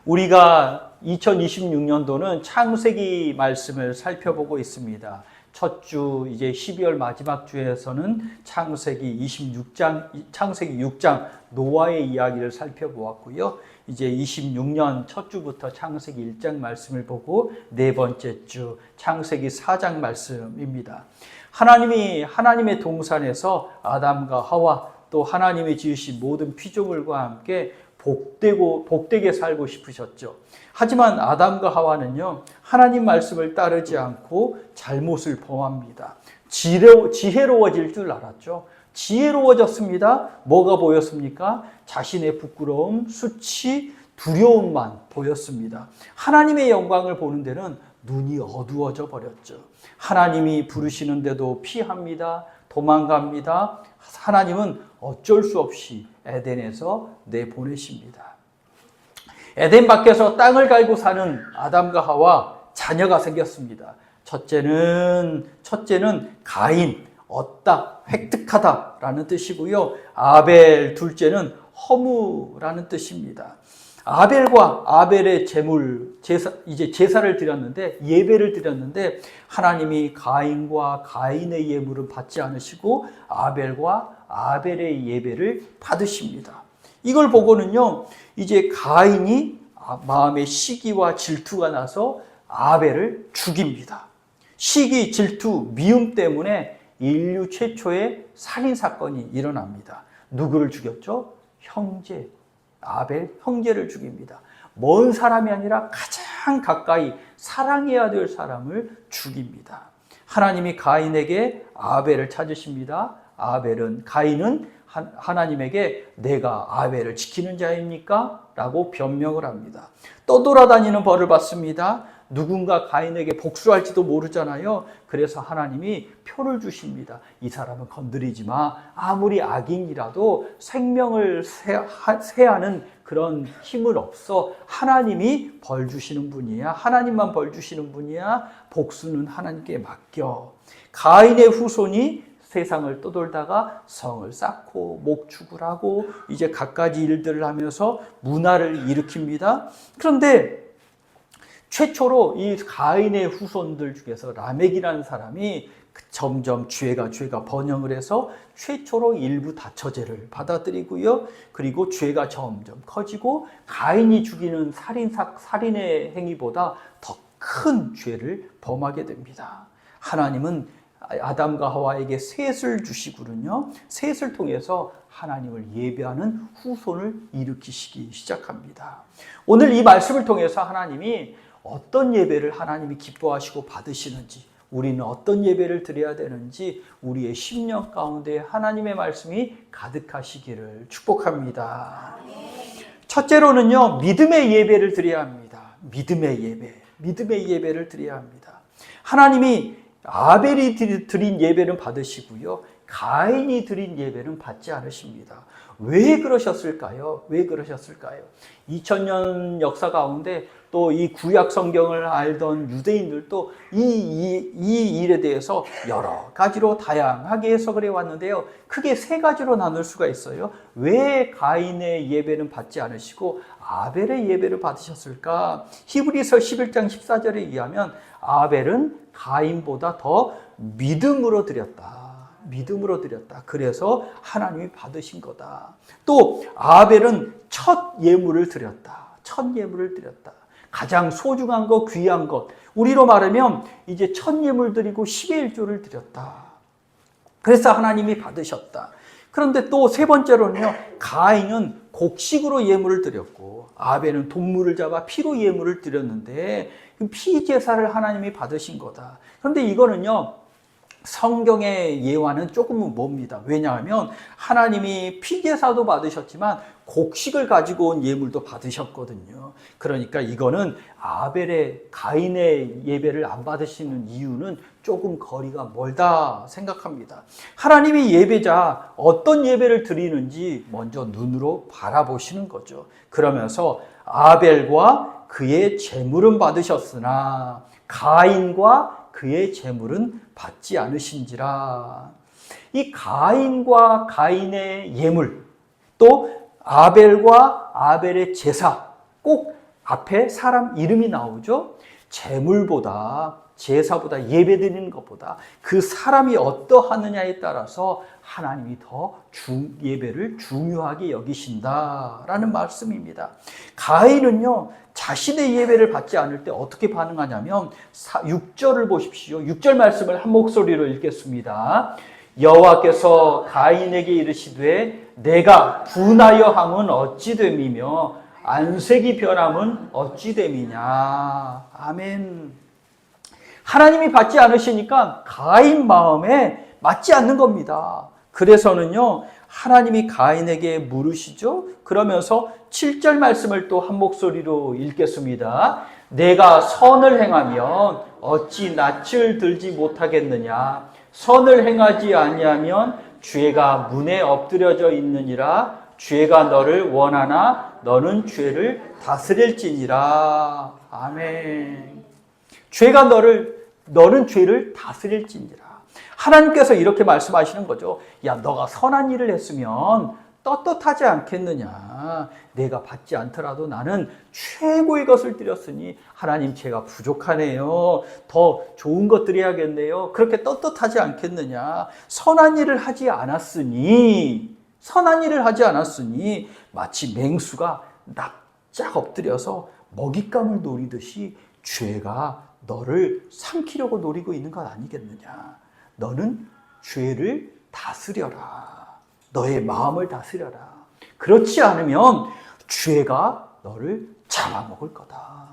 우리가 2026년도는 창세기 말씀을 살펴보고 있습니다. 첫 주 이제 12월 마지막 주에서는 창세기 6장 노아의 이야기를 살펴보았고요. 이제 26년 첫 주부터 창세기 1장 말씀을 보고 네 번째 주 창세기 4장 말씀입니다. 하나님의 동산에서 아담과 하와 또 하나님이 지으신 모든 피조물과 함께 복되게 살고 싶으셨죠. 하지만 아담과 하와는요, 하나님 말씀을 따르지 않고 잘못을 범합니다. 지혜로워질 줄 알았죠. 지혜로워졌습니다. 뭐가 보였습니까? 자신의 부끄러움, 수치, 두려움만 보였습니다. 하나님의 영광을 보는 데는 눈이 어두워져 버렸죠. 하나님이 부르시는데도 피합니다. 도망갑니다. 하나님은 어쩔 수 없이 에덴에서 내보내십니다. 에덴 밖에서 땅을 갈고 사는 아담과 하와 자녀가 생겼습니다. 첫째는 가인, 얻다, 획득하다라는 뜻이고요. 아벨, 둘째는 허무라는 뜻입니다. 아벨과 아벨의 제사를 드렸는데, 예배를 드렸는데, 하나님이 가인과 가인의 예물은 받지 않으시고, 아벨과 아벨의 예배를 받으십니다. 이걸 보고는요, 이제 가인이 마음에 시기와 질투가 나서 아벨을 죽입니다. 시기, 질투, 미움 때문에 인류 최초의 살인사건이 일어납니다. 누구를 죽였죠? 형제. 아벨 형제를 죽입니다. 먼 사람이 아니라 가장 가까이 사랑해야 될 사람을 죽입니다. 하나님이 가인에게 아벨을 찾으십니다. 가인은 하나님에게 내가 아벨을 지키는 자입니까? 라고 변명을 합니다. 떠돌아다니는 벌을 받습니다. 누군가 가인에게 복수할지도 모르잖아요. 그래서 하나님이 표를 주십니다. 이 사람은 건드리지 마. 아무리 악인이라도 생명을 세하는 그런 힘은 없어. 하나님이 벌 주시는 분이야. 하나님만 벌 주시는 분이야. 복수는 하나님께 맡겨. 가인의 후손이 세상을 떠돌다가 성을 쌓고 목축을 하고 이제 갖가지 일들을 하면서 문화를 일으킵니다. 그런데 최초로 이 가인의 후손들 중에서 라멕이라는 사람이 점점 죄가 번영을 해서 최초로 일부 다처제를 받아들이고요. 그리고 죄가 점점 커지고 가인이 죽이는 살인의 행위보다 더 큰 죄를 범하게 됩니다. 하나님은 아담과 하와에게 셋을 주시거든요. 셋을 통해서 하나님을 예배하는 후손을 일으키시기 시작합니다. 오늘 이 말씀을 통해서 하나님이 어떤 예배를 하나님이 기뻐하시고 받으시는지, 우리는 어떤 예배를 드려야 되는지 우리의 심령 가운데 하나님의 말씀이 가득하시기를 축복합니다. 첫째로는요, 믿음의 예배를 드려야 합니다. 믿음의 예배를 드려야 합니다. 하나님이 아벨이 드린 예배는 받으시고요, 가인이 드린 예배는 받지 않으십니다. 왜 그러셨을까요? 2000년 역사 가운데 또 이 구약 성경을 알던 유대인들도 이 일에 대해서 여러 가지로 다양하게 해석을 해왔는데요. 크게 세 가지로 나눌 수가 있어요. 왜 가인의 예배는 받지 않으시고 아벨의 예배를 받으셨을까? 히브리서 11장 14절에 의하면 아벨은 가인보다 더 믿음으로 드렸다. 그래서 하나님이 받으신 거다. 또 아벨은 첫 예물을 드렸다. 가장 소중한 것, 귀한 것. 우리로 말하면 이제 첫 예물 드리고 10의 1조를 드렸다. 그래서 하나님이 받으셨다. 그런데 또 세 번째로는요, 가인은 곡식으로 예물을 드렸고 아벨은 동물을 잡아 피로 예물을 드렸는데 피 제사를 하나님이 받으신 거다. 그런데 이거는요, 성경의 예화는 조금은 멉니다. 왜냐하면 하나님이 피제사도 받으셨지만 곡식을 가지고 온 예물도 받으셨거든요. 그러니까 이거는 가인의 예배를 안 받으시는 이유는 조금 거리가 멀다 생각합니다. 하나님이 예배자 어떤 예배를 드리는지 먼저 눈으로 바라보시는 거죠. 그러면서 아벨과 그의 제물은 받으셨으나 가인과 그의 제물은 받지 않으신지라. 이 가인과 가인의 예물, 또 아벨과 아벨의 제사, 꼭 앞에 사람 이름이 나오죠. 제물보다 제사보다 예배드리는 것보다 그 사람이 어떠하느냐에 따라서 하나님이 더 예배를 중요하게 여기신다라는 말씀입니다. 가인은요, 자신의 예배를 받지 않을 때 어떻게 반응하냐면 6절을 보십시오. 6절 말씀을 한 목소리로 읽겠습니다. 여호와께서 가인에게 이르시되 내가 분하여 함은 어찌 됨이며 안색이 변함은 어찌 됨이냐. 아멘. 하나님이 받지 않으시니까 가인 마음에 맞지 않는 겁니다. 그래서는요, 하나님이 가인에게 물으시죠. 그러면서 7절 말씀을 또 한 목소리로 읽겠습니다. 내가 선을 행하면 어찌 낯을 들지 못하겠느냐. 선을 행하지 아니하면 죄가 문에 엎드려져 있느니라. 죄가 너를 원하나 너는 죄를 다스릴지니라. 아멘. 죄가 너는 죄를 다스릴지니라. 하나님께서 이렇게 말씀하시는 거죠. 야, 너가 선한 일을 했으면 떳떳하지 않겠느냐. 내가 받지 않더라도 나는 최고의 것을 드렸으니 하나님 제가 부족하네요. 더 좋은 것 드려야겠네요. 그렇게 떳떳하지 않겠느냐. 선한 일을 하지 않았으니 마치 맹수가 납작 엎드려서 먹잇감을 노리듯이 죄가 너를 삼키려고 노리고 있는 것 아니겠느냐. 너는 죄를 다스려라. 너의 마음을 다스려라. 그렇지 않으면 죄가 너를 잡아먹을 거다.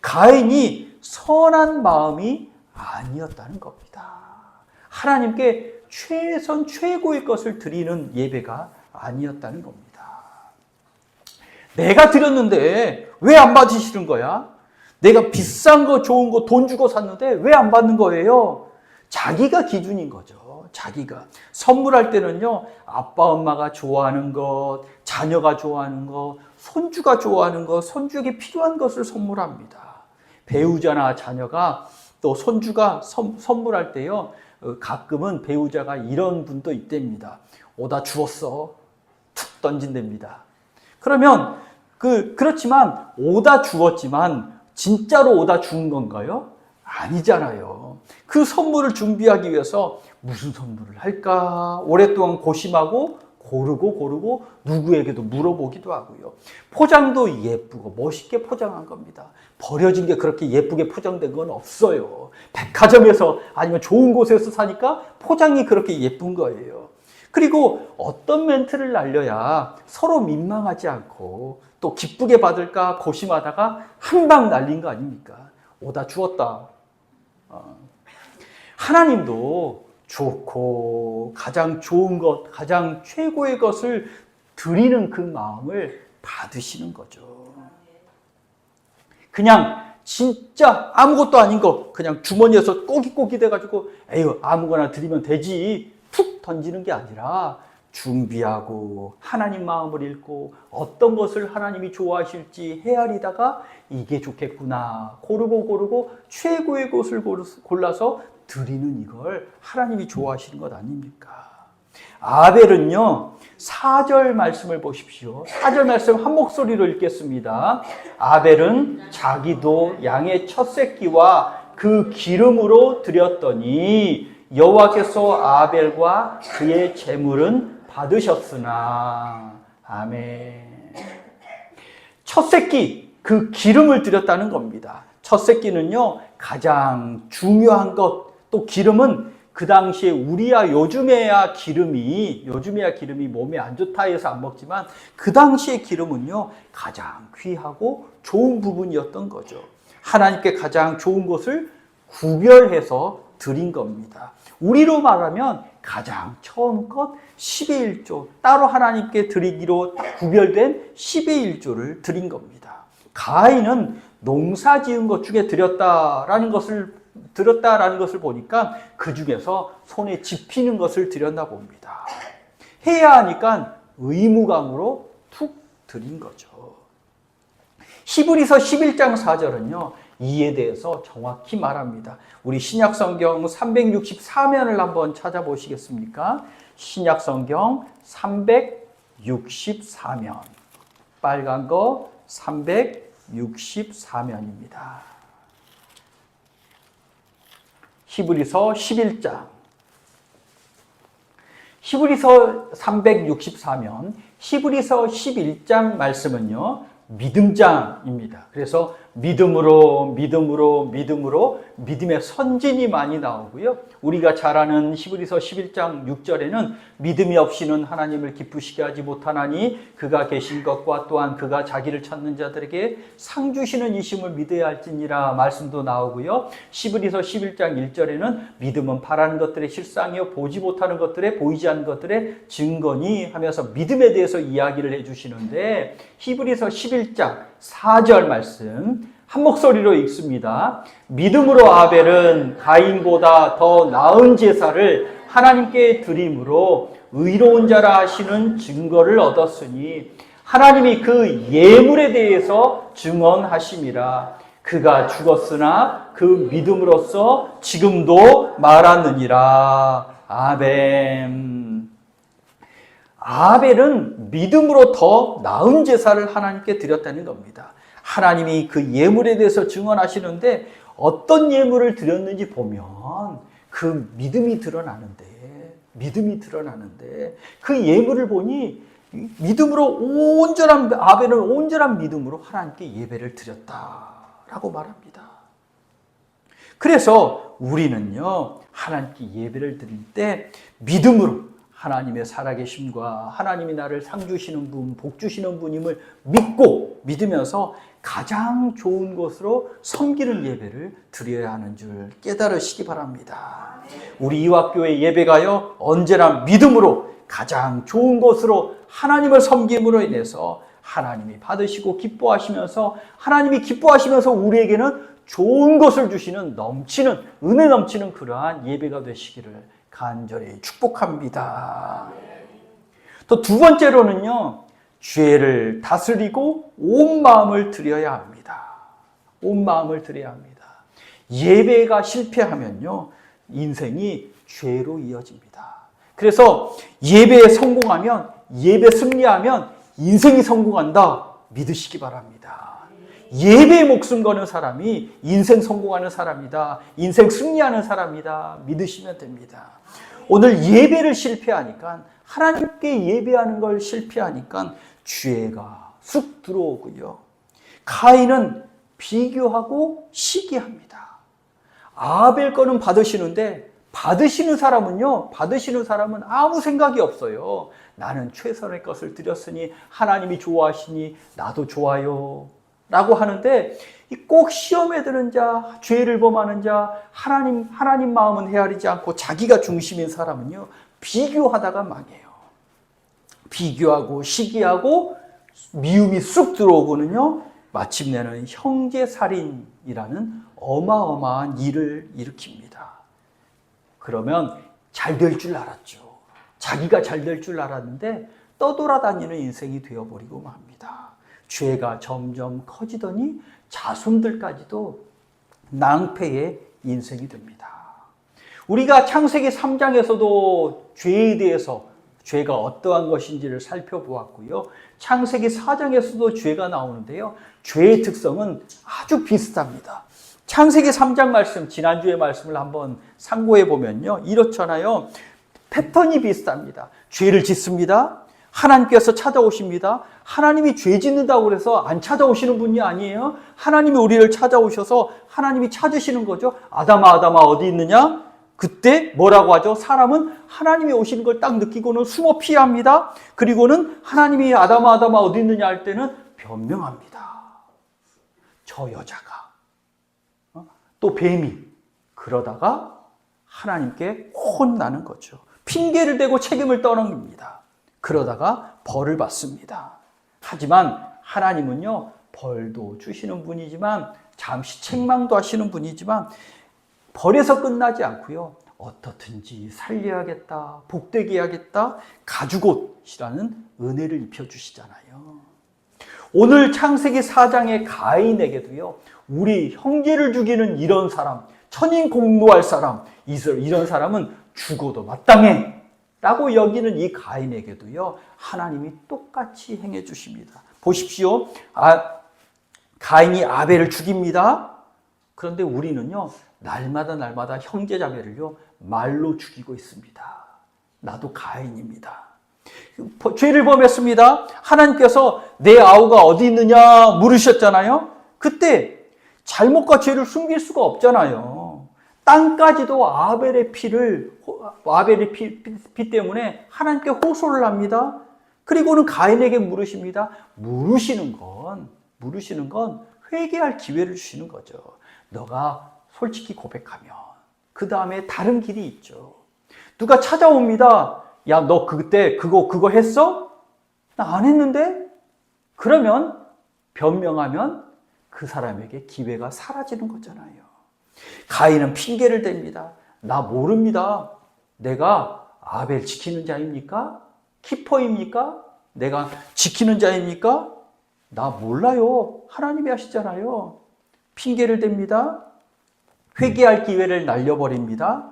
가인이 선한 마음이 아니었다는 겁니다. 하나님께 최선 최고의 것을 드리는 예배가 아니었다는 겁니다. 내가 드렸는데 왜 안 받으시는 거야? 내가 비싼 거 좋은 거 돈 주고 샀는데 왜 안 받는 거예요? 자기가 기준인 거죠. 자기가. 선물할 때는요, 아빠 엄마가 좋아하는 것, 자녀가 좋아하는 것, 손주가 좋아하는 것, 손주에게 필요한 것을 선물합니다. 배우자나 자녀가 또 손주가 선물할 때요, 가끔은 배우자가 이런 분도 있답니다. 오다 주웠어. 툭 던진답니다. 그러면 그렇지만 오다 주었지만 진짜로 오다 주운 건가요? 아니잖아요. 그 선물을 준비하기 위해서 무슨 선물을 할까 오랫동안 고심하고 고르고 누구에게도 물어보기도 하고요. 포장도 예쁘고 멋있게 포장한 겁니다. 버려진 게 그렇게 예쁘게 포장된 건 없어요. 백화점에서 아니면 좋은 곳에서 사니까 포장이 그렇게 예쁜 거예요. 그리고 어떤 멘트를 날려야 서로 민망하지 않고 또 기쁘게 받을까 고심하다가 한 방 날린 거 아닙니까? 오다 주었다. 하나님도 좋고 가장 좋은 것, 가장 최고의 것을 드리는 그 마음을 받으시는 거죠. 그냥 진짜 아무것도 아닌 거 그냥 주머니에서 꼬깃꼬깃 해가지고 에휴 아무거나 드리면 되지 툭 던지는 게 아니라 준비하고 하나님 마음을 읽고 어떤 것을 하나님이 좋아하실지 헤아리다가 이게 좋겠구나 고르고 최고의 것을 골라서 드리는 이걸 하나님이 좋아하시는 것 아닙니까? 아벨은요 4절 말씀을 보십시오. 4절 말씀 한 목소리로 읽겠습니다. 아벨은 자기도 양의 첫 새끼와 그 기름으로 드렸더니 여호와께서 아벨과 그의 제물은 받으셨으나. 아멘. 첫 새끼 그 기름을 드렸다는 겁니다. 첫 새끼는요 가장 중요한 것. 또 기름은 그 당시에 우리야 요즘에야 기름이 몸에 안 좋다 해서 안 먹지만 그 당시의 기름은요 가장 귀하고 좋은 부분이었던 거죠. 하나님께 가장 좋은 것을 구별해서 드린 겁니다. 우리로 말하면 가장 처음 것 10의 1조 따로 하나님께 드리기로 구별된 10의 1조를 드린 겁니다. 가인은 농사 지은 것 중에 드렸다라는 것을 보니까 그 중에서 손에 집히는 것을 드렸나 봅니다. 해야 하니까 의무감으로 툭 드린 거죠. 히브리서 11장 4절은요. 이에 대해서 정확히 말합니다. 우리 신약성경 364면을 한번 찾아보시겠습니까? 신약성경 364면 빨간 거 364면입니다. 히브리서 11장. 히브리서 364면, 히브리서 11장 말씀은요, 믿음장입니다. 그래서 믿음으로 믿음의 선진이 많이 나오고요. 우리가 잘 아는 히브리서 11장 6절에는 믿음이 없이는 하나님을 기쁘시게 하지 못하나니 그가 계신 것과 또한 그가 자기를 찾는 자들에게 상 주시는 이심을 믿어야 할지니라 말씀도 나오고요. 히브리서 11장 1절에는 믿음은 바라는 것들의 실상이요 보지 못하는 것들의 보이지 않는 것들의 증거니 하면서 믿음에 대해서 이야기를 해주시는데, 히브리서 11장 4절 말씀 한 목소리로 읽습니다. 믿음으로 아벨은 가인보다 더 나은 제사를 하나님께 드림으로 의로운 자라 하시는 증거를 얻었으니 하나님이 그 예물에 대해서 증언하심이라. 그가 죽었으나 그 믿음으로써 지금도 말하느니라. 아멘. 아벨은 믿음으로 더 나은 제사를 하나님께 드렸다는 겁니다. 하나님이 그 예물에 대해서 증언하시는데 어떤 예물을 드렸는지 보면 그 믿음이 드러나는데 그 예물을 보니 믿음으로 아벨은 온전한 믿음으로 하나님께 예배를 드렸다라고 말합니다. 그래서 우리는요, 하나님께 예배를 드릴 때 믿음으로 하나님의 살아계심과 하나님이 나를 상 주시는 분, 복 주시는 분임을 믿으면서 가장 좋은 것으로 섬기는 예배를 드려야 하는 줄 깨달으시기 바랍니다. 우리 이화교회 예배가요, 언제나 믿음으로 가장 좋은 것으로 하나님을 섬김으로 인해서 하나님이 받으시고 하나님이 기뻐하시면서 우리에게는 좋은 것을 주시는 은혜 넘치는 그러한 예배가 되시기를 간절히 축복합니다. 또 두 번째로는요, 죄를 다스리고 온 마음을 드려야 합니다. 온 마음을 드려야 합니다. 예배가 실패하면요, 인생이 죄로 이어집니다. 그래서 예배에 성공하면, 예배 승리하면 인생이 성공한다 믿으시기 바랍니다. 예배에 목숨 거는 사람이 인생 성공하는 사람이다, 인생 승리하는 사람이다 믿으시면 됩니다. 오늘 예배를 실패하니까, 하나님께 예배하는 걸 실패하니까 죄가 쑥 들어오고요. 가인은 비교하고 시기합니다. 아벨 거는 받으시는데 받으시는 사람은 아무 생각이 없어요. 나는 최선의 것을 드렸으니 하나님이 좋아하시니 나도 좋아요 라고 하는데, 꼭 시험에 드는 자, 죄를 범하는 자, 하나님 마음은 헤아리지 않고 자기가 중심인 사람은요, 비교하다가 망해요. 비교하고 시기하고 미움이 쑥 들어오고는요, 마침내는 형제살인이라는 어마어마한 일을 일으킵니다. 그러면 잘 될 줄 알았죠. 자기가 잘 될 줄 알았는데 떠돌아다니는 인생이 되어버리고 맙니다. 죄가 점점 커지더니 자손들까지도 낭패의 인생이 됩니다. 우리가 창세기 3장에서도 죄에 대해서, 죄가 어떠한 것인지를 살펴보았고요. 창세기 4장에서도 죄가 나오는데요. 죄의 특성은 아주 비슷합니다. 창세기 3장 말씀, 지난주의 말씀을 한번 상고해 보면요, 이렇잖아요. 패턴이 비슷합니다. 죄를 짓습니다. 하나님께서 찾아오십니다. 하나님이 죄 짓는다고 해서 안 찾아오시는 분이 아니에요. 하나님이 우리를 찾아오셔서 하나님이 찾으시는 거죠. 아담아 어디 있느냐? 그때 뭐라고 하죠? 사람은 하나님이 오시는 걸 딱 느끼고는 숨어 피합니다. 그리고는 하나님이 아담아 어디 있느냐 할 때는 변명합니다. 저 여자가, 또 뱀이, 그러다가 하나님께 혼나는 거죠. 핑계를 대고 책임을 떠넘깁니다. 그러다가 벌을 받습니다. 하지만 하나님은요, 벌도 주시는 분이지만, 잠시 책망도 하시는 분이지만, 벌에서 끝나지 않고요, 어떻든지 살려야겠다, 복되게 해야겠다, 가죽옷이라는 은혜를 입혀주시잖아요. 오늘 창세기 4장의 가인에게도요, 우리 형제를 죽이는 이런 사람, 천인 공노할 사람, 이런 사람은 죽어도 마땅해 라고 여기는 이 가인에게도요, 하나님이 똑같이 행해 주십니다. 보십시오. 가인이 아벨을 죽입니다. 그런데 우리는요, 날마다 형제 자매를요, 말로 죽이고 있습니다. 나도 가인입니다. 죄를 범했습니다. 하나님께서 내 아우가 어디 있느냐 물으셨잖아요. 그때 잘못과 죄를 숨길 수가 없잖아요. 땅까지도 아벨의 피 때문에 하나님께 호소를 합니다. 그리고는 가인에게 물으십니다. 물으시는 건 회개할 기회를 주시는 거죠. 너가 솔직히 고백하면 그 다음에 다른 길이 있죠. 누가 찾아옵니다. 야, 너 그때 그거 했어? 나 안 했는데? 그러면 변명하면 그 사람에게 기회가 사라지는 거잖아요. 가인은 핑계를 댑니다. 나 모릅니다. 내가 아벨 지키는 자입니까? 키퍼입니까? 내가 지키는 자입니까? 나 몰라요. 하나님이 하시잖아요. 핑계를 댑니다. 회개할 기회를 날려버립니다.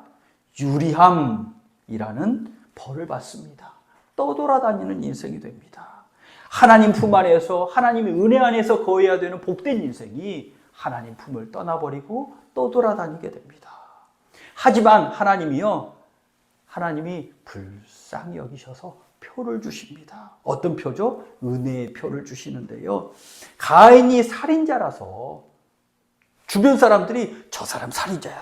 유리함이라는 벌을 받습니다. 떠돌아다니는 인생이 됩니다. 하나님 품 안에서, 하나님의 은혜 안에서 거해야 되는 복된 인생이 하나님 품을 떠나버리고 떠돌아다니게 됩니다. 하지만 하나님이 불쌍히 여기셔서 표를 주십니다. 어떤 표죠? 은혜의 표를 주시는데요. 가인이 살인자라서 주변 사람들이 저 사람 살인자야.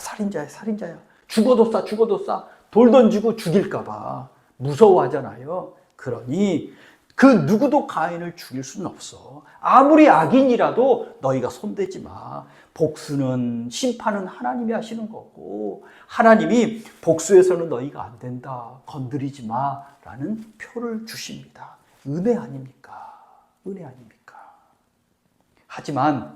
죽어도 쏴. 돌 던지고 죽일까봐 무서워하잖아요. 그러니 그 누구도 가인을 죽일 수는 없어. 아무리 악인이라도 너희가 손대지 마. 복수는, 심판은 하나님이 하시는 거고, 하나님이 복수해서는 너희가 안 된다. 건드리지 마. 라는 표를 주십니다. 은혜 아닙니까? 하지만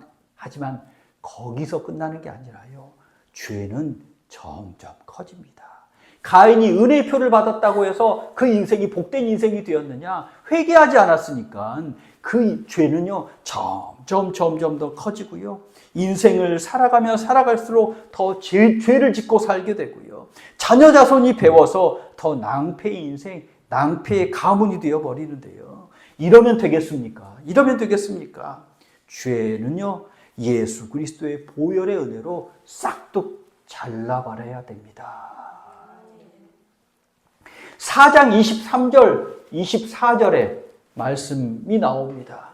거기서 끝나는 게 아니라요. 죄는 점점 커집니다. 가인이 은혜의 표를 받았다고 해서 그 인생이 복된 인생이 되었느냐? 회개하지 않았으니까 그 죄는요, 점점 더 커지고요. 인생을 살아갈수록 더 죄를 짓고 살게 되고요. 자녀 자손이 배워서 더 낭패의 인생, 낭패의 가문이 되어버리는데요. 이러면 되겠습니까? 죄는요, 예수 그리스도의 보혈의 은혜로 싹둑 잘라버려야 됩니다. 4장 23절, 24절에 말씀이 나옵니다.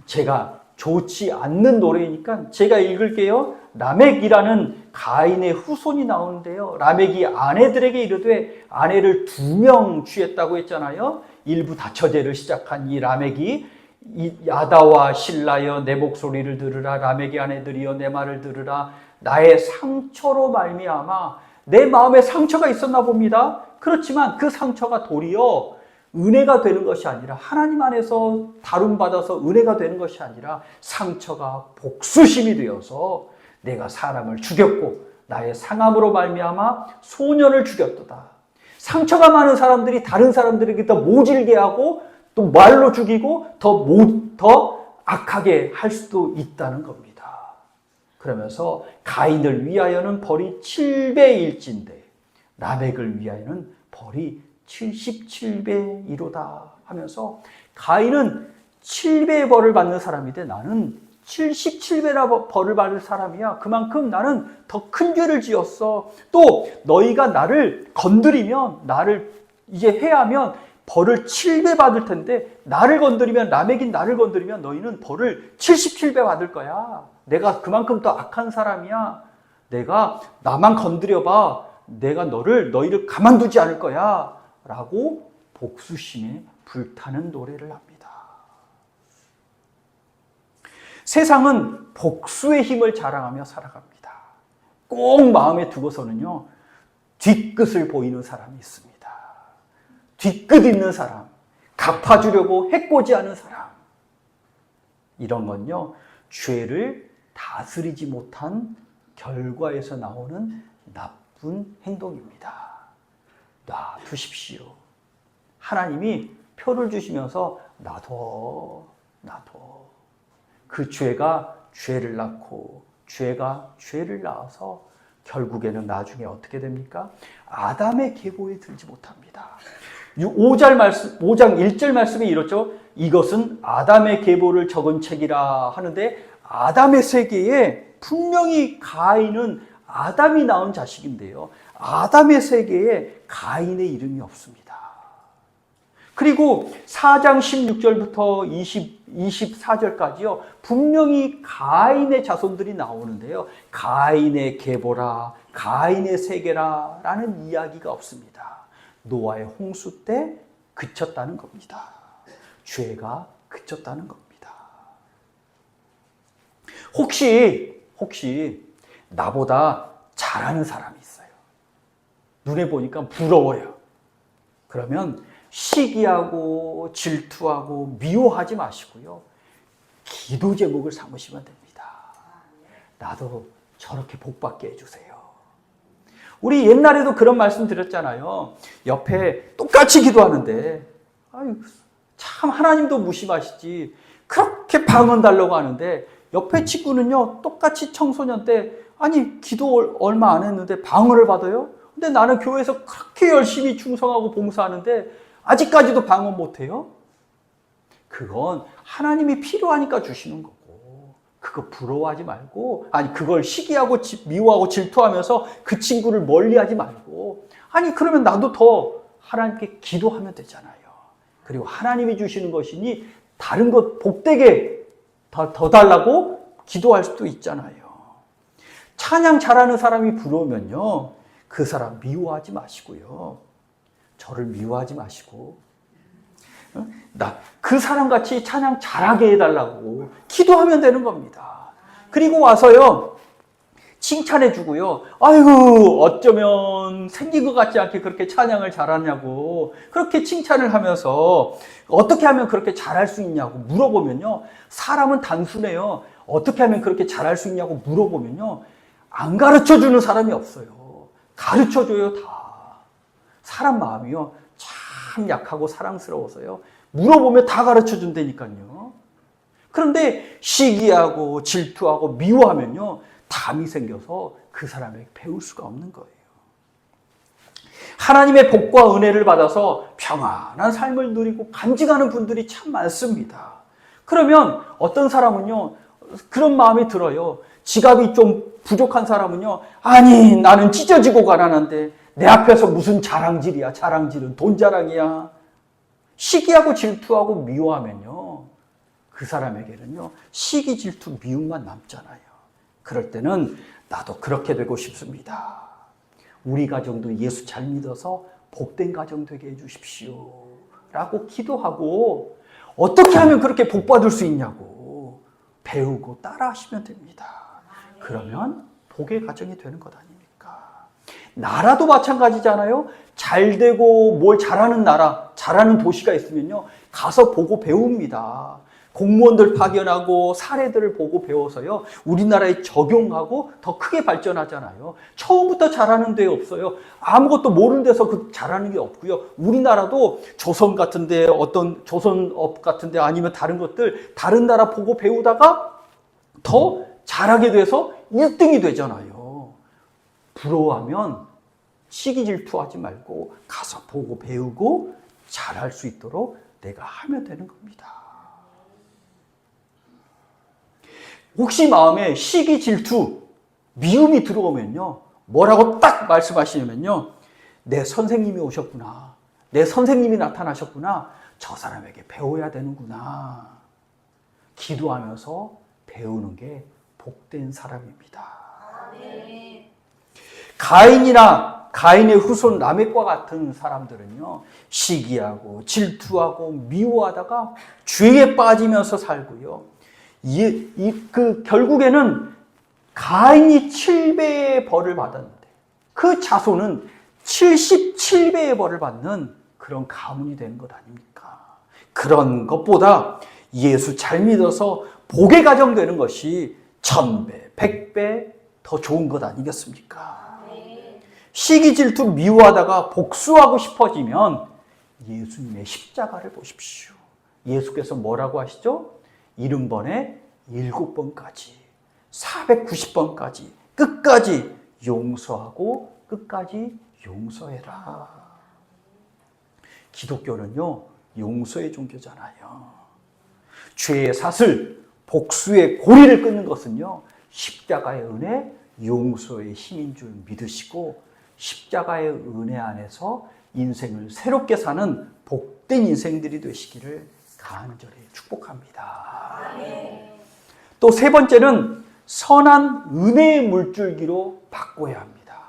제가 좋지 않는 노래이니까 제가 읽을게요. 라멕이라는 가인의 후손이 나오는데요. 라멕이 아내들에게 이르되, 아내를 2명 취했다고 했잖아요. 일부 다처제를 시작한 이 라멕이 야다와 실라여 내 목소리를 들으라. 라멕의 아내들이여 내 말을 들으라. 나의 상처로 말미암아, 내 마음에 상처가 있었나 봅니다. 그렇지만 그 상처가 도리어 은혜가 되는 것이 아니라, 하나님 안에서 다룸받아서 은혜가 되는 것이 아니라 상처가 복수심이 되어서 내가 사람을 죽였고 나의 상함으로 말미암아 소년을 죽였도다. 상처가 많은 사람들이 다른 사람들에게 더 모질게 하고 또 말로 죽이고 더 악하게 할 수도 있다는 겁니다. 그러면서 가인을 위하여는 벌이 7배일진데 라멕을 위하여는 벌이 77배이로다 하면서, 가인은 7배의 벌을 받는 사람인데 나는 77배나 벌을 받을 사람이야. 그만큼 나는 더 큰 죄를 지었어. 또 너희가 나를 건드리면, 나를 이제 해하면 벌을 7배 받을 텐데, 나를 건드리면, 라멕인 나를 건드리면 너희는 벌을 77배 받을 거야. 내가 그만큼 더 악한 사람이야. 내가 나만 건드려봐. 내가 너희를 가만두지 않을 거야. 라고 복수심에 불타는 노래를 합니다. 세상은 복수의 힘을 자랑하며 살아갑니다. 꼭 마음에 두고서는요, 뒤끝을 보이는 사람이 있습니다. 뒤끝 있는 사람, 갚아주려고 해코지하는 사람. 이런 건요, 죄를 다스리지 못한 결과에서 나오는 나쁜 행동입니다. 놔두십시오. 하나님이 표를 주시면서 놔둬. 그 죄가 죄를 낳고 죄가 죄를 낳아서 결국에는 나중에 어떻게 됩니까? 아담의 계보에 들지 못합니다. 5장 1절 말씀에 이렇죠. 이것은 아담의 계보를 적은 책이라 하는데 아담의 세계에 분명히 가인은 아담이 낳은 자식인데요. 아담의 세계에 가인의 이름이 없습니다. 그리고 4장 16절부터 24절까지요. 분명히 가인의 자손들이 나오는데요. 가인의 계보라, 가인의 세계라 라는 이야기가 없습니다. 노아의 홍수 때 그쳤다는 겁니다. 죄가 그쳤다는 겁니다. 혹시 나보다 잘하는 사람이 있어요. 눈에 보니까 부러워요. 그러면 시기하고 질투하고 미워하지 마시고요. 기도 제목을 삼으시면 됩니다. 나도 저렇게 복받게 해주세요. 우리 옛날에도 그런 말씀 드렸잖아요. 옆에 똑같이 기도하는데 아유, 참 하나님도 무심하시지. 그렇게 방언 달라고 하는데 옆에 친구는요. 똑같이 청소년 때 아니 기도 얼마 안 했는데 방언을 받아요? 근데 나는 교회에서 그렇게 열심히 충성하고 봉사하는데 아직까지도 방언 못해요? 그건 하나님이 필요하니까 주시는 거고 그거 부러워하지 말고 아니 그걸 시기하고 미워하고 질투하면서 그 친구를 멀리하지 말고 아니 그러면 나도 더 하나님께 기도하면 되잖아요. 그리고 하나님이 주시는 것이니 다른 것 복되게 더 달라고 기도할 수도 있잖아요. 찬양 잘하는 사람이 부러우면요. 그 사람 미워하지 마시고요. 저를 미워하지 마시고 나 그 사람같이 찬양 잘하게 해달라고 기도하면 되는 겁니다. 그리고 와서요. 칭찬해 주고요. 아이고 어쩌면 생긴 것 같지 않게 그렇게 찬양을 잘하냐고 그렇게 칭찬을 하면서 어떻게 하면 그렇게 잘할 수 있냐고 물어보면요. 사람은 단순해요. 어떻게 하면 그렇게 잘할 수 있냐고 물어보면요. 안 가르쳐주는 사람이 없어요. 가르쳐줘요 다. 사람 마음이요. 참 약하고 사랑스러워서요. 물어보면 다 가르쳐준다니까요. 그런데 시기하고 질투하고 미워하면요. 담이 생겨서 그 사람에게 배울 수가 없는 거예요. 하나님의 복과 은혜를 받아서 평안한 삶을 누리고 간직하는 분들이 참 많습니다. 그러면 어떤 사람은요. 그런 마음이 들어요. 지갑이 좀 부족한 사람은요. 아니 나는 찢어지고 가난한데 내 앞에서 무슨 자랑질이야. 자랑질은 돈 자랑이야. 시기하고 질투하고 미워하면요. 그 사람에게는요. 시기, 질투, 미움만 남잖아요. 그럴 때는 나도 그렇게 되고 싶습니다. 우리 가정도 예수 잘 믿어서 복된 가정 되게 해주십시오. 라고 기도하고 어떻게 하면 그렇게 복받을 수 있냐고 배우고 따라 하시면 됩니다. 그러면 복의 가정이 되는 것 아닙니까? 나라도 마찬가지잖아요. 잘 되고 뭘 잘하는 나라, 잘하는 도시가 있으면요. 가서 보고 배웁니다. 공무원들 파견하고 사례들을 보고 배워서요. 우리나라에 적용하고 더 크게 발전하잖아요. 처음부터 잘하는 데 없어요. 아무것도 모르는 데서 그 잘하는 게 없고요. 우리나라도 조선 같은 데 어떤 조선업 같은 데 아니면 다른 것들 다른 나라 보고 배우다가 더 잘하게 돼서 1등이 되잖아요. 부러워하면 시기 질투하지 말고 가서 보고 배우고 잘할 수 있도록 내가 하면 되는 겁니다. 혹시 마음에 시기 질투, 미움이 들어오면요. 뭐라고 딱 말씀하시냐면요. 내 선생님이 오셨구나. 내 선생님이 나타나셨구나. 저 사람에게 배워야 되는구나. 기도하면서 배우는 게 복된 사람입니다. 가인이나 가인의 후손 라멕과 같은 사람들은요. 시기하고 질투하고 미워하다가 죄에 빠지면서 살고요. 결국에는 가인이 7배의 벌을 받았는데 그 자손은 77배의 벌을 받는 그런 가문이 되는 것 아닙니까? 그런 것보다 예수 잘 믿어서 복의 가정 되는 것이 1000배, 100배 더 좋은 것 아니겠습니까? 시기 질투 미워하다가 복수하고 싶어지면 예수님의 십자가를 보십시오. 예수께서 뭐라고 하시죠? 70번에 7번까지 490번까지 끝까지 용서하고 끝까지 용서해라. 기독교는요 용서의 종교잖아요. 죄의 사슬, 복수의 고리를 끊는 것은요, 십자가의 은혜, 용서의 힘인 줄 믿으시고 십자가의 은혜 안에서 인생을 새롭게 사는 복된 인생들이 되시기를 간절히 축복합니다. 또 세 번째는 선한 은혜의 물줄기로 바꿔야 합니다.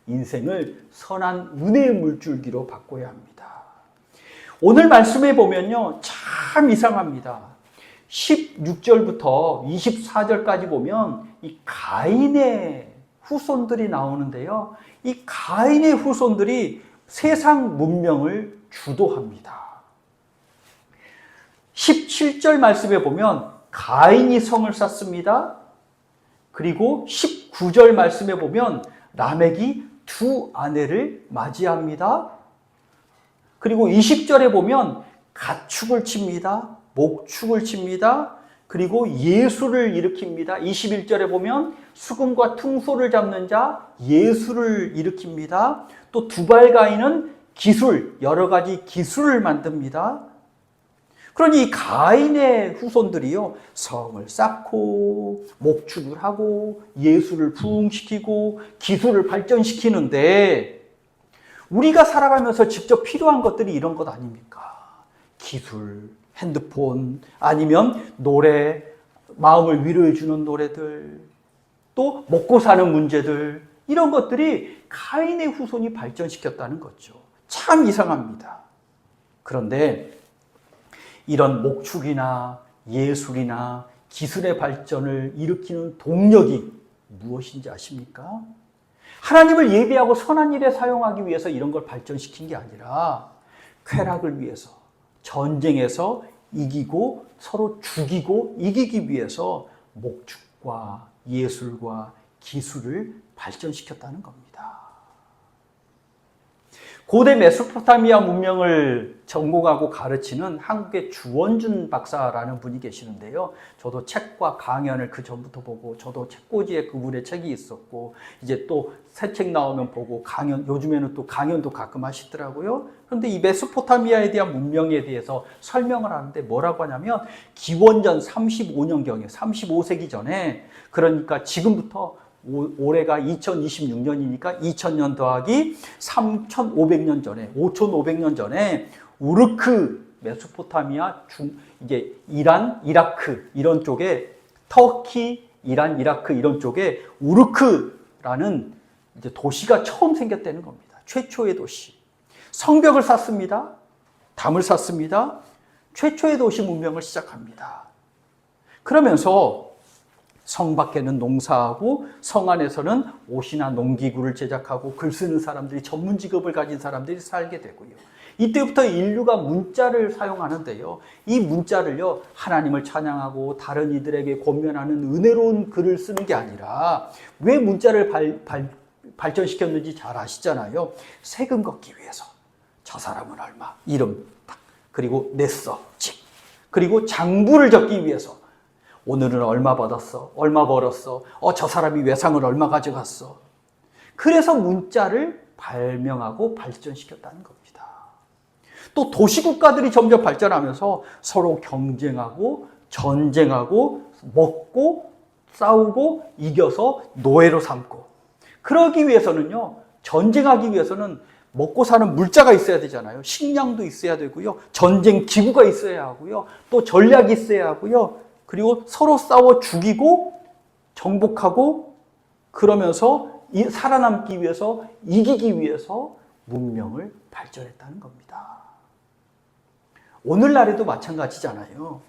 인생을 선한 은혜의 물줄기로 바꿔야 합니다. 오늘 말씀에 보면요, 참 이상합니다. 16절부터 24절까지 보면 이 가인의 후손들이 나오는데요. 이 가인의 후손들이 세상 문명을 주도합니다. 17절 말씀에 보면 가인이 성을 쌓습니다. 그리고 19절 말씀에 보면 라멕이 두 아내를 맞이합니다. 그리고 20절에 보면 가축을 칩니다. 목축을 칩니다. 그리고 예수를 일으킵니다. 21절에 보면 수금과 퉁소를 잡는 자 예수를 일으킵니다. 또 두발 가인은 기술, 여러 가지 기술을 만듭니다. 그러니 이 가인의 후손들이요, 성을 쌓고 목축을 하고 예수를 부흥시키고 기술을 발전시키는데 우리가 살아가면서 직접 필요한 것들이 이런 것 아닙니까? 기술, 핸드폰, 아니면 노래, 마음을 위로해 주는 노래들, 또 먹고 사는 문제들, 이런 것들이 가인의 후손이 발전시켰다는 거죠. 참 이상합니다. 그런데 이런 목축이나 예술이나 기술의 발전을 일으키는 동력이 무엇인지 아십니까? 하나님을 예배하고 선한 일에 사용하기 위해서 이런 걸 발전시킨 게 아니라 쾌락을 위해서, 전쟁에서 이기고 서로 죽이고 이기기 위해서 목축과 예술과 기술을 발전시켰다는 겁니다. 고대 메소포타미아 문명을 전공하고 가르치는 한국의 주원준 박사라는 분이 계시는데요. 저도 책과 강연을 그 전부터 보고, 저도 책꽂이에 그분의 책이 있었고, 이제 또 새 책 나오면 보고 강연, 요즘에는 또 강연도 가끔 하시더라고요. 그런데 이 메소포타미아에 대한 문명에 대해서 설명을 하는데 뭐라고 하냐면, 기원전 35년경에, 35세기 전에, 그러니까 지금부터 올해가 2026년이니까 2000년 더하기 3500년 전에, 5500년 전에 우르크, 메소포타미아, 이제 이란, 이라크 이런 쪽에, 터키, 이란, 이라크 이런 쪽에 우르크라는 이제 도시가 처음 생겼다는 겁니다. 최초의 도시. 성벽을 쌓습니다. 담을 쌓습니다. 최초의 도시 문명을 시작합니다. 그러면서 성 밖에는 농사하고 성 안에서는 옷이나 농기구를 제작하고 글 쓰는 사람들이, 전문 직업을 가진 사람들이 살게 되고요. 이때부터 인류가 문자를 사용하는데요. 이 문자를요, 하나님을 찬양하고 다른 이들에게 권면하는 은혜로운 글을 쓰는 게 아니라, 왜 문자를 발전시켰는지 잘 아시잖아요. 세금 걷기 위해서. 저 사람은 얼마, 이름 딱, 그리고 냈어, 칙. 그리고 장부를 적기 위해서. 오늘은 얼마 받았어, 얼마 벌었어, 저 사람이 외상을 얼마 가져갔어. 그래서 문자를 발명하고 발전시켰다는 겁니다. 또 도시국가들이 점점 발전하면서 서로 경쟁하고 전쟁하고 먹고 싸우고 이겨서 노예로 삼고, 그러기 위해서는요, 전쟁하기 위해서는 먹고 사는 물자가 있어야 되잖아요. 식량도 있어야 되고요, 전쟁 기구가 있어야 하고요, 또 전략이 있어야 하고요, 그리고 서로 싸워 죽이고 정복하고, 그러면서 살아남기 위해서, 이기기 위해서 문명을 발전했다는 겁니다. 오늘날에도 마찬가지잖아요.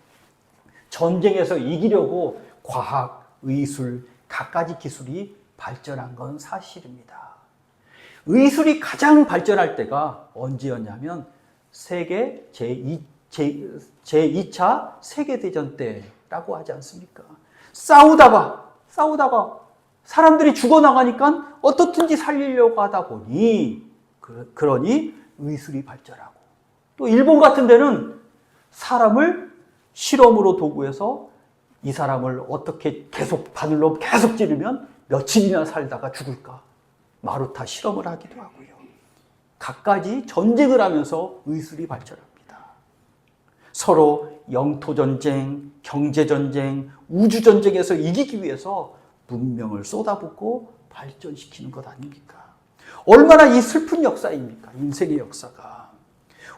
전쟁에서 이기려고 과학, 의술, 갖가지 기술이 발전한 건 사실입니다. 의술이 가장 발전할 때가 언제였냐면 세계 제2차 세계대전 때라고 하지 않습니까? 싸우다가 사람들이 죽어나가니까 어떻든지 살리려고 하다 보니, 그러니 의술이 발전하고, 또 일본 같은 데는 사람을 실험으로 도구해서 이 사람을 어떻게 계속 바늘로 계속 찌르면 며칠이나 살다가 죽을까, 마루타 실험을 하기도 하고요. 갖가지 전쟁을 하면서 의술이 발전합니다. 서로 영토전쟁, 경제전쟁, 우주전쟁에서 이기기 위해서 문명을 쏟아붓고 발전시키는 것 아닙니까? 얼마나 이 슬픈 역사입니까? 인생의 역사가.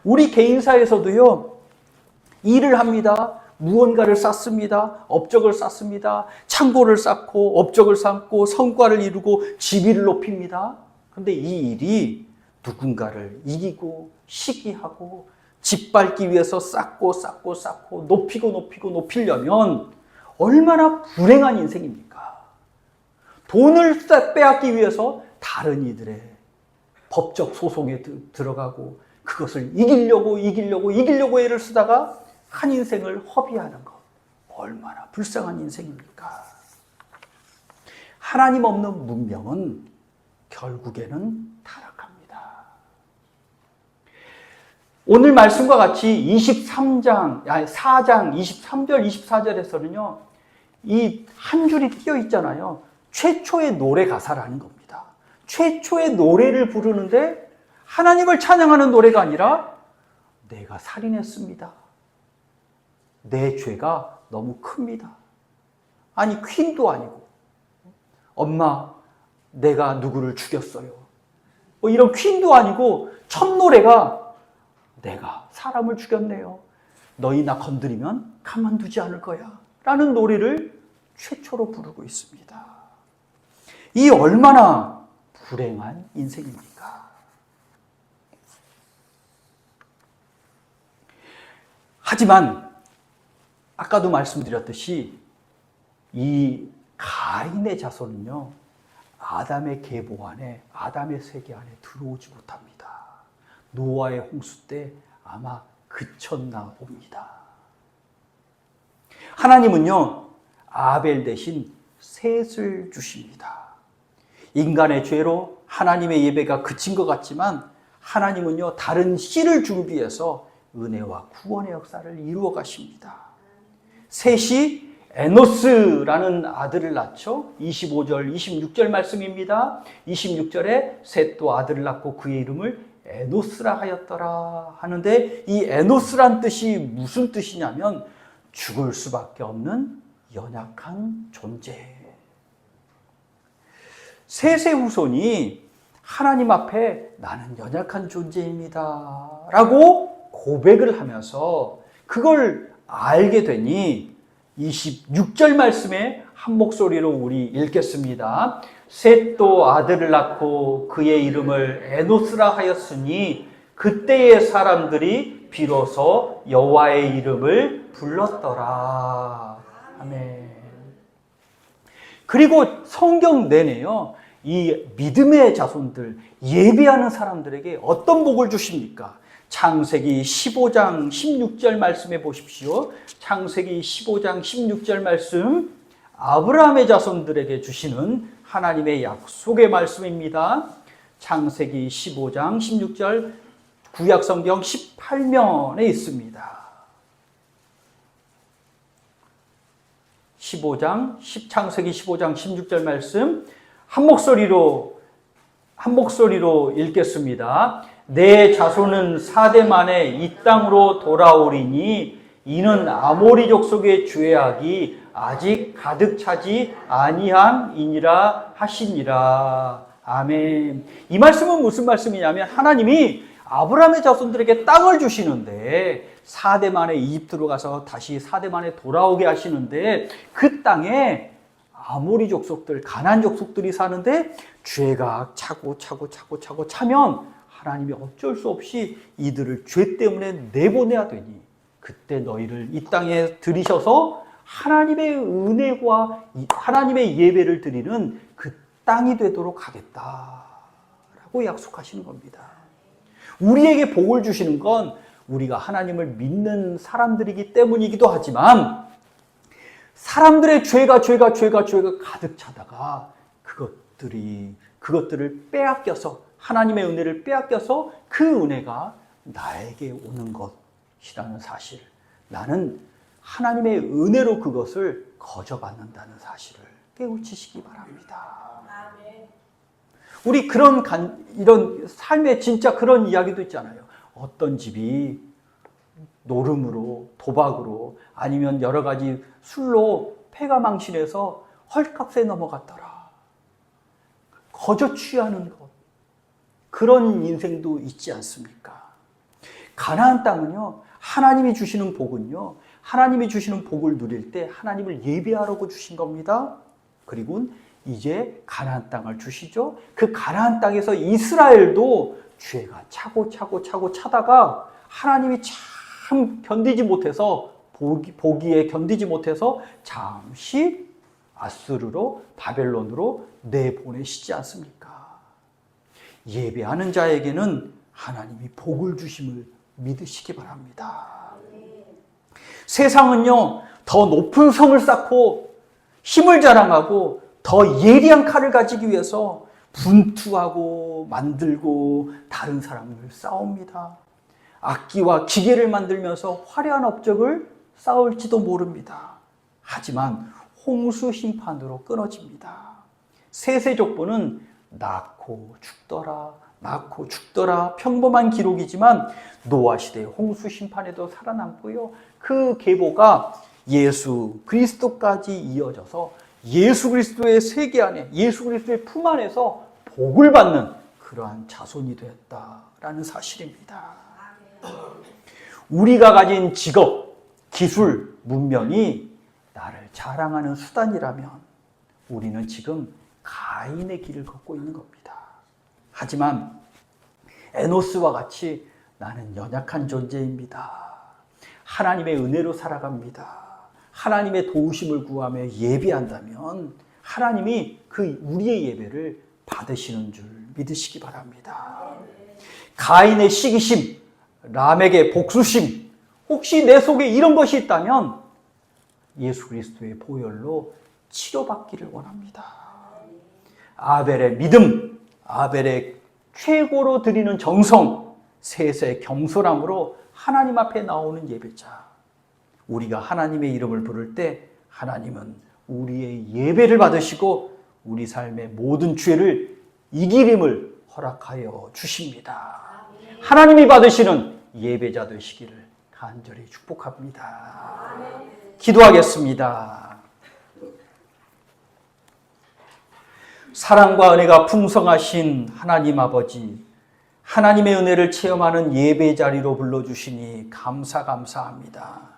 우리 개인사에서도요, 일을 합니다. 무언가를 쌓습니다. 업적을 쌓습니다. 창고를 쌓고 업적을 쌓고 성과를 이루고 지위를 높입니다. 그런데 이 일이 누군가를 이기고 시기하고 짓밟기 위해서 쌓고 높이려면 얼마나 불행한 인생입니까? 돈을 빼앗기 위해서 다른 이들의 법적 소송에 들어가고 그것을 이기려고 애를 쓰다가 한 인생을 허비하는 것, 얼마나 불쌍한 인생입니까? 하나님 없는 문명은 결국에는 타락합니다. 오늘 말씀과 같이 4장 23절 24절에서는요, 이 한 줄이 띄어 있잖아요. 최초의 노래 가사라는 겁니다. 최초의 노래를 부르는데 하나님을 찬양하는 노래가 아니라 내가 살인했습니다. 내 죄가 너무 큽니다. 아니, 퀸도 아니고 엄마 내가 누구를 죽였어요. 이런 퀸도 아니고 첫 노래가 내가 사람을 죽였네요. 너희 나 건드리면 가만두지 않을 거야. 라는 노래를 최초로 부르고 있습니다. 이 얼마나 불행한 인생입니까? 하지만 아까도 말씀드렸듯이 이 가인의 자손은요, 아담의 계보 안에, 아담의 세계 안에 들어오지 못합니다. 노아의 홍수 때 아마 그쳤나 봅니다. 하나님은요, 아벨 대신 셋을 주십니다. 인간의 죄로 하나님의 예배가 그친 것 같지만 하나님은요, 다른 씨를 주기 위해서 은혜와 구원의 역사를 이루어 가십니다. 셋이 에노스라는 아들을 낳죠. 25절, 26절 말씀입니다. 26절에 셋도 아들을 낳고 그의 이름을 에노스라 하였더라 하는데, 이 에노스란 뜻이 무슨 뜻이냐면 죽을 수밖에 없는 연약한 존재. 셋의 후손이 하나님 앞에 나는 연약한 존재입니다 라고 고백을 하면서 그걸 알게 되니 26절 말씀에 한 목소리로 우리 읽겠습니다. 셋도 아들을 낳고 그의 이름을 에노스라 하였으니 그때의 사람들이 비로소 여호와의 이름을 불렀더라. 아멘. 그리고 성경 내내요, 이 믿음의 자손들, 예비하는 사람들에게 어떤 복을 주십니까? 창세기 15장 16절 말씀해 보십시오. 창세기 15장 16절 말씀, 아브라함의 자손들에게 주시는 하나님의 약속의 말씀입니다. 창세기 15장 16절, 구약성경 18면에 있습니다. 창세기 15장 16절 말씀 한 목소리로 읽겠습니다. 내 자손은 4대 만에 이 땅으로 돌아오리니 이는 아모리 족속의 죄악이 아직 가득 차지 아니함이니라 하시니라. 아멘. 이 말씀은 무슨 말씀이냐면 하나님이 아브라함의 자손들에게 땅을 주시는데 4대 만에 이집트로 가서 다시 4대 만에 돌아오게 하시는데 그 땅에 아모리 족속들, 가나안 족속들이 사는데 죄가 차고 차면 하나님이 어쩔 수 없이 이들을 죄 때문에 내보내야 되니 그때 너희를 이 땅에 들이셔서 하나님의 은혜와 하나님의 예배를 드리는 그 땅이 되도록 하겠다라고 약속하시는 겁니다. 우리에게 복을 주시는 건 우리가 하나님을 믿는 사람들이기 때문이기도 하지만 사람들의 죄가 가득 차다가 그것들을 빼앗겨서 하나님의 은혜를 빼앗겨서 그 은혜가 나에게 오는 것이라는 사실, 나는 하나님의 은혜로 그것을 거저받는다는 사실을 깨우치시기 바랍니다. 우리 이런 삶의 진짜 그런 이야기도 있잖아요. 어떤 집이 노름으로, 도박으로, 아니면 여러 가지 술로 패가 망신해서 헐값에 넘어갔더라. 거저 취하는 것. 그런 인생도 있지 않습니까? 가나안 땅은요, 하나님이 주시는 복은요, 하나님이 주시는 복을 누릴 때 하나님을 예배하라고 주신 겁니다. 그리고 이제 가나안 땅을 주시죠. 그 가나안 땅에서 이스라엘도 죄가 차고 차다가 하나님이 참 견디지 못해서 보기에 견디지 못해서 잠시 아수르로 바벨론으로 내보내시지 않습니까? 예배하는 자에게는 하나님이 복을 주심을 믿으시기 바랍니다. 세상은요, 더 높은 성을 쌓고 힘을 자랑하고 더 예리한 칼을 가지기 위해서 분투하고 만들고 다른 사람을 싸웁니다. 악기와 기계를 만들면서 화려한 업적을 쌓을지도 모릅니다. 하지만 홍수 심판으로 끊어집니다. 세세족보는 낳고 죽더라 평범한 기록이지만 노아 시대의 홍수 심판에도 살아남고요. 그 계보가 예수 그리스도까지 이어져서 예수 그리스도의 세계 안에, 예수 그리스도의 품 안에서 복을 받는 그러한 자손이 되었다라는 사실입니다. 우리가 가진 직업, 기술, 문명이 나를 자랑하는 수단이라면 우리는 지금 가인의 길을 걷고 있는 겁니다. 하지만 에노스와 같이 나는 연약한 존재입니다. 하나님의 은혜로 살아갑니다. 하나님의 도우심을 구하며 예배한다면 하나님이 우리의 예배를 받으시는 줄 믿으시기 바랍니다. 가인의 시기심, 람에게 복수심, 혹시 내 속에 이런 것이 있다면 예수 그리스도의 보혈로 치료받기를 원합니다. 아벨의 믿음, 아벨의 최고로 드리는 정성, 셋의 겸손함으로 하나님 앞에 나오는 예배자. 우리가 하나님의 이름을 부를 때 하나님은 우리의 예배를 받으시고 우리 삶의 모든 죄를 이기림을 허락하여 주십니다. 하나님이 받으시는 예배자 되시기를 간절히 축복합니다. 기도하겠습니다. 사랑과 은혜가 풍성하신 하나님 아버지, 하나님의 은혜를 체험하는 예배 자리로 불러주시니 감사합니다.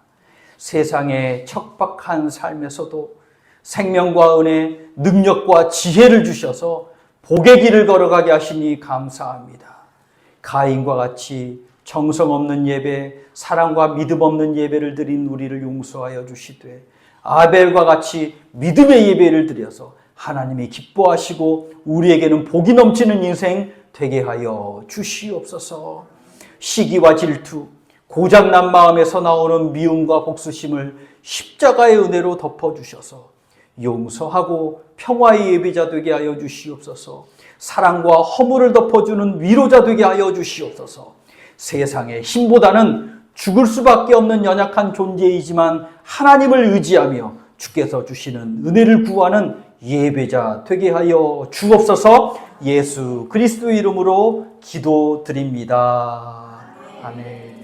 세상의 척박한 삶에서도 생명과 은혜, 능력과 지혜를 주셔서 복의 길을 걸어가게 하시니 감사합니다. 가인과 같이 정성 없는 예배, 사랑과 믿음 없는 예배를 드린 우리를 용서하여 주시되 아벨과 같이 믿음의 예배를 드려서 하나님이 기뻐하시고 우리에게는 복이 넘치는 인생 되게 하여 주시옵소서. 시기와 질투, 고장난 마음에서 나오는 미움과 복수심을 십자가의 은혜로 덮어주셔서 용서하고 평화의 예배자 되게 하여 주시옵소서. 사랑과 허물을 덮어주는 위로자 되게 하여 주시옵소서. 세상의 힘보다는 죽을 수밖에 없는 연약한 존재이지만 하나님을 의지하며 주께서 주시는 은혜를 구하는 예배자 되게 하여 주옵소서. 예수 그리스도의 이름으로 기도드립니다. 아멘.